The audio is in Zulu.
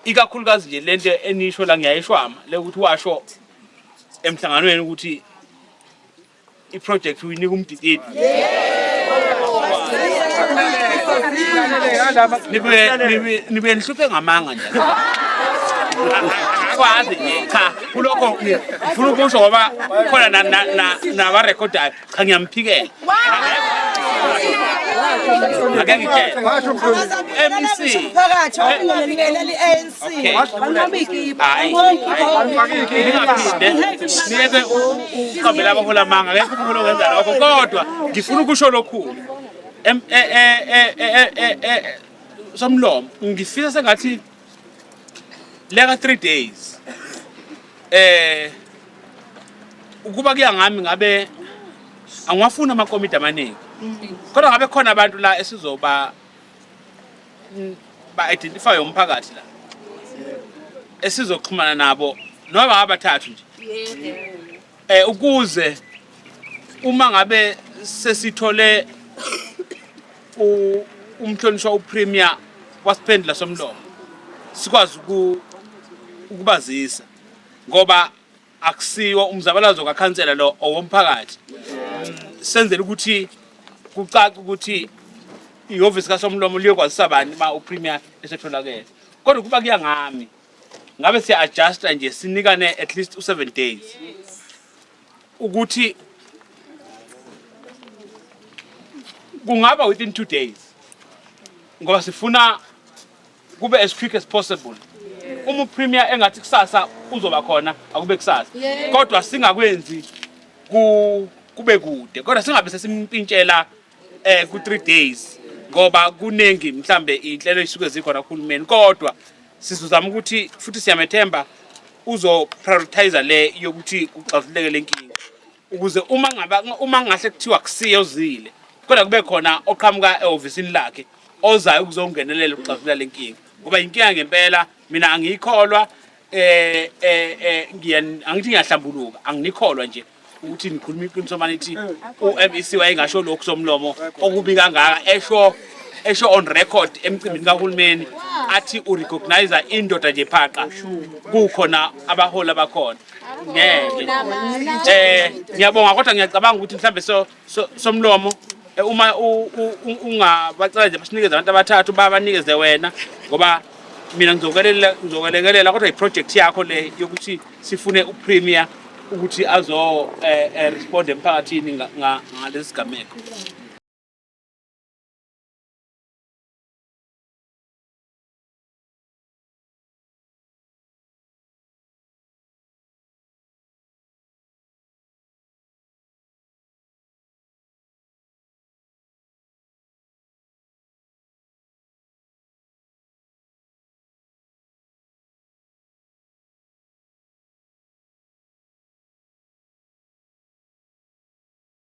ikakhulukazi nje lento enisho la ngiyayishwama le ukuthi washo emhlanganweni ukuthi iproject uyinika umdididi nibe nihluphe ngamanga nje akwazi nje cha kulokho ngifuna ukusho ngoba khona naba recordayo cha ngiyamphikela ake ngitshela MC phakathi okungenikela iANC banqobiki niyeke uqambela abahola manga ngeke ukhona okwenza lokho kodwa ngifuna ukusho lokhu somlomo ngifisa sengathi leka 3 days ukuba kuya ngami ngabe angwafuna amakomiti amaningi kodwa ngabe khona abantu la esizoba ba-identify umphakathi la esizoxhumana nabo noma abathathu nje ukuze uma ngabe sesithole umhlonishwa uPremier wasiphendula somlomo sikwazi ukubazisa ngoba akusiwo umzabalazo kakhansela lo owomphakathi senzele ukuthi kucaca ukuthi ihhovisi kaSomlomo liyokwazisa bani ma uPremier esetholakele kodwa kuba kuya ngami ngabe siya adjusta nje sinikane at least 7 days ukuthi kungaba within 2 days ngoba sifuna kube as quick as possible uma uPremier engathi kusasa uzoba khona akube kusasa kodwa singakwenzi kube kude kodwa singabe sesimpintshela ku 3 days ngoba kunengi mhlambe inhlelo isuke zikhona kuhulumeni kodwa sizozama ukuthi futhi siyamethemba uzo prioritize le yokuthi uxazuleke lenkinga ukuze uma ngahle kuthiwa kusiyo zile kodwa kube khona oqhamuka eofisini lakhe ozayo ukuzongenelela ukuxazulula lenkinga ngoba inkinga ngempela mina angiyikholwa angithi ngiyahlambuluka anginikholwa nje ukuthi nikhuluma iqiniso manithi uMEC wayengasho lokho somlomo okubi kangaka esho on record emcimbini kahulumeni athi urecognize indoda nje phaqa kukhona abahola bakhona ngeke ngiyabonga kodwa ngiyacabanga ukuthi mhlambe somlomo uma ungabacela nje basinikeze abantu abathathu babanikeze wena ngoba mina ngizokelekelela kodwa iproject yakho le yokuthi sifune uPremier ukuthi azo respond emphakathini ngalesi gameko